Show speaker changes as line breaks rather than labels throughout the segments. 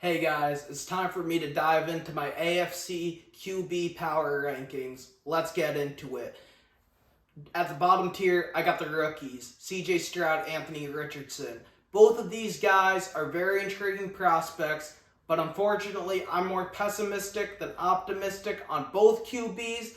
Hey guys, it's time for me to dive into my AFC QB power rankings. Let's get into it. At the bottom tier, I got the rookies, CJ Stroud, Anthony Richardson. Both of these guys are very intriguing prospects, but unfortunately, I'm more pessimistic than optimistic on both QBs,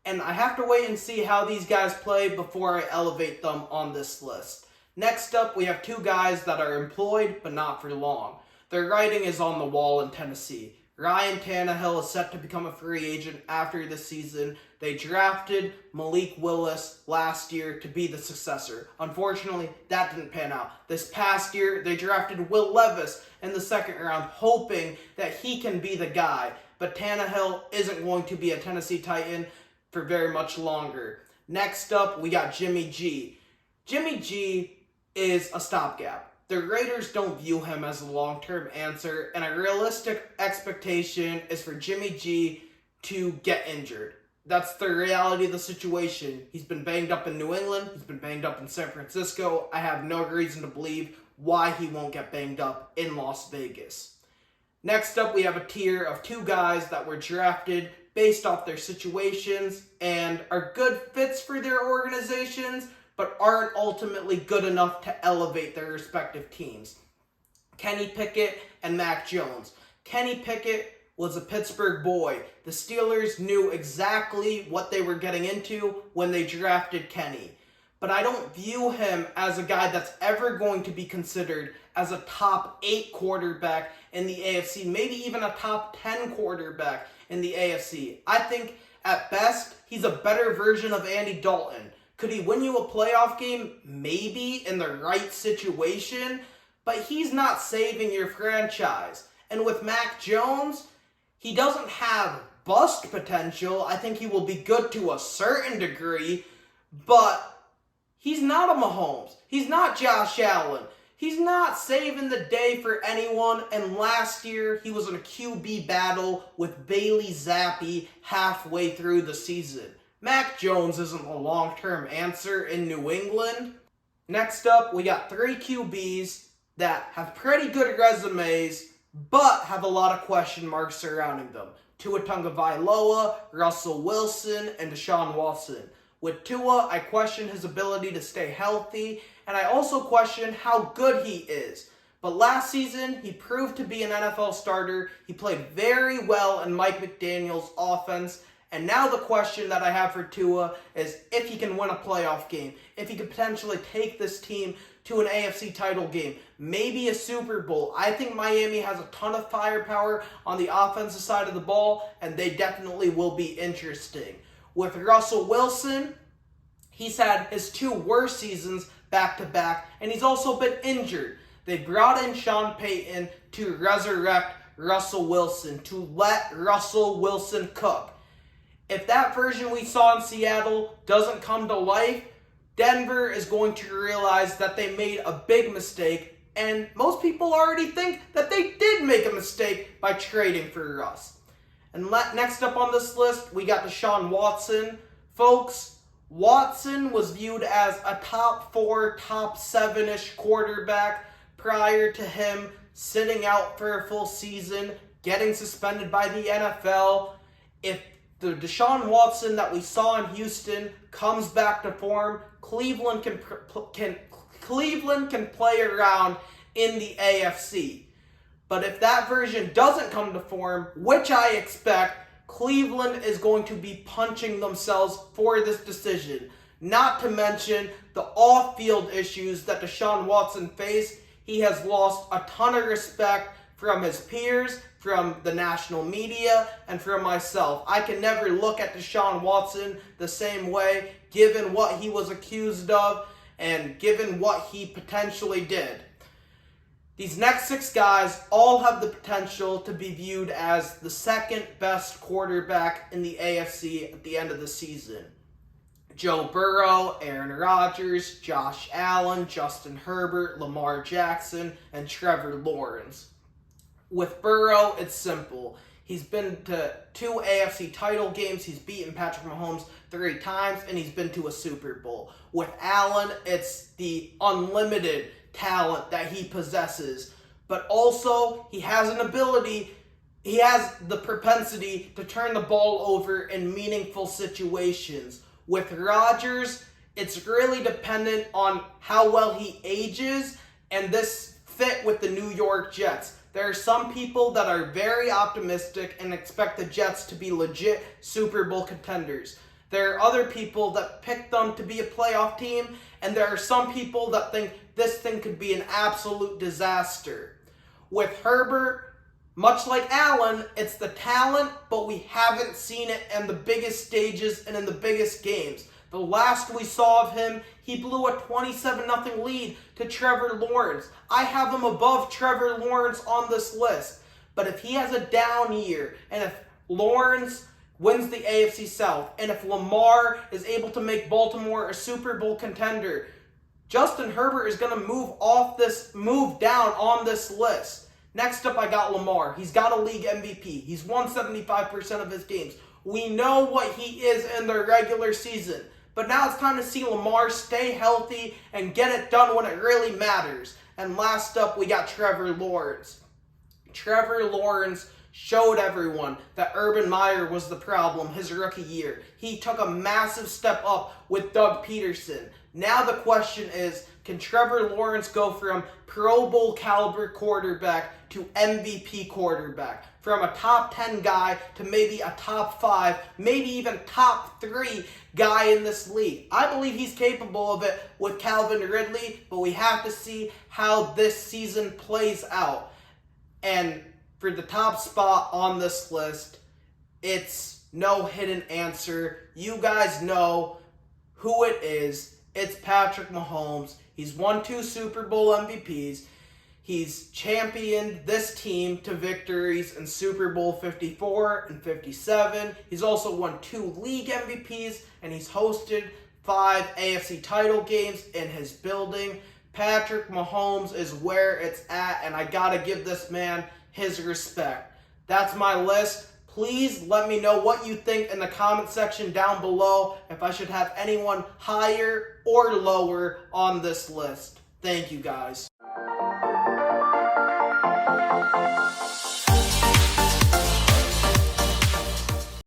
and I have to wait and see how these guys play before I elevate them on this list. Next up, we have two guys that are employed, but not for long. Their writing is on the wall in Tennessee. Ryan Tannehill is set to become a free agent after this season. They drafted Malik Willis last year to be the successor. Unfortunately, that didn't pan out. This past year, they drafted Will Levis in the second round, hoping that he can be the guy. But Tannehill isn't going to be a Tennessee Titan for very much longer. Next up, we got Jimmy G. Jimmy G is a stopgap. The Raiders don't view him as a long-term answer, and a realistic expectation is for Jimmy G to get injured. That's the reality of the situation. He's been banged up in New England. He's been banged up in San Francisco. I have no reason to believe why he won't get banged up in Las Vegas. Next up, we have a tier of two guys that were drafted based off their situations and are good fits for their organizations, but aren't ultimately good enough to elevate their respective teams. Kenny Pickett and Mac Jones. Kenny Pickett was a Pittsburgh boy. The Steelers knew exactly what they were getting into when they drafted Kenny. But I don't view him as a guy that's ever going to be considered as a top 8 quarterback in the AFC, maybe even a top 10 quarterback in the AFC. I think at best, he's a better version of Andy Dalton. Could he win you a playoff game? Maybe, in the right situation, but he's not saving your franchise. And with Mac Jones, he doesn't have bust potential. I think he will be good to a certain degree, but he's not a Mahomes. He's not Josh Allen. He's not saving the day for anyone, and last year he was in a QB battle with Bailey Zappi halfway through the season. Mac Jones isn't a long-term answer in New England. Next up, we got 3 QBs that have pretty good resumes, but have a lot of question marks surrounding them. Tua Tagovailoa, Russell Wilson, and Deshaun Watson. With Tua, I question his ability to stay healthy, and I also question how good he is. But last season, he proved to be an NFL starter. He played very well in Mike McDaniel's offense. And now the question that I have for Tua is if he can win a playoff game, if he could potentially take this team to an AFC title game, maybe a Super Bowl. I think Miami has a ton of firepower on the offensive side of the ball, and they definitely will be interesting. With Russell Wilson, he's had his 2 worst seasons back-to-back, and he's also been injured. They brought in Sean Payton to resurrect Russell Wilson, to let Russell Wilson cook. If that version we saw in Seattle doesn't come to life, Denver is going to realize that they made a big mistake, and most people already think that they did make a mistake by trading for Russ. And next up on this list, we got Deshaun Watson. Folks, Watson was viewed as a top 4, top 7-ish quarterback prior to him sitting out for a full season, getting suspended by the NFL. If the Deshaun Watson that we saw in Houston comes back to form, Cleveland can play around in the AFC. But if that version doesn't come to form, which I expect, Cleveland is going to be punching themselves for this decision. Not to mention the off-field issues that Deshaun Watson faced. He has lost a ton of respect from his peers, from the national media, and from myself. I can never look at Deshaun Watson the same way, given what he was accused of, and given what he potentially did. These next 6 guys all have the potential to be viewed as the second best quarterback in the AFC at the end of the season. Joe Burrow, Aaron Rodgers, Josh Allen, Justin Herbert, Lamar Jackson, and Trevor Lawrence. With Burrow, it's simple. He's been to 2 AFC title games. He's beaten Patrick Mahomes 3 times, and he's been to a Super Bowl. With Allen, it's the unlimited talent that he possesses. but also he has the propensity to turn the ball over in meaningful situations. With Rodgers, it's really dependent on how well he ages and this fit with the New York Jets. There are some people that are very optimistic and expect the Jets to be legit Super Bowl contenders. There are other people that pick them to be a playoff team, and there are some people that think this thing could be an absolute disaster. With Herbert, much like Allen, it's the talent, but we haven't seen it in the biggest stages and in the biggest games. The last we saw of him, he blew a 27-0 lead to Trevor Lawrence. I have him above Trevor Lawrence on this list. But if he has a down year, and if Lawrence wins the AFC South, and if Lamar is able to make Baltimore a Super Bowl contender, Justin Herbert is going to move down on this list. Next up, I got Lamar. He's got a league MVP. He's won 75% of his games. We know what he is in the regular season. But now it's time to see Lamar stay healthy and get it done when it really matters. And last up, we got Trevor Lawrence. Trevor Lawrence showed everyone that Urban Meyer was the problem his rookie year. He took a massive step up with Doug Peterson. Now the question is, can Trevor Lawrence go from Pro Bowl caliber quarterback to MVP quarterback? From a top 10 guy to maybe a top 5, maybe even top 3 guy in this league. I believe he's capable of it with Calvin Ridley, but we have to see how this season plays out. And for the top spot on this list, it's no hidden answer. You guys know who it is. It's Patrick Mahomes. He's won 2 Super Bowl MVPs. He's championed this team to victories in Super Bowl 54 and 57. He's also won 2 league MVPs, and he's hosted 5 AFC title games in his building. Patrick Mahomes is where it's at, and I gotta give this man his respect. That's my list. Please let me know what you think in the comment section down below, if I should have anyone higher or lower on this list. Thank you, guys.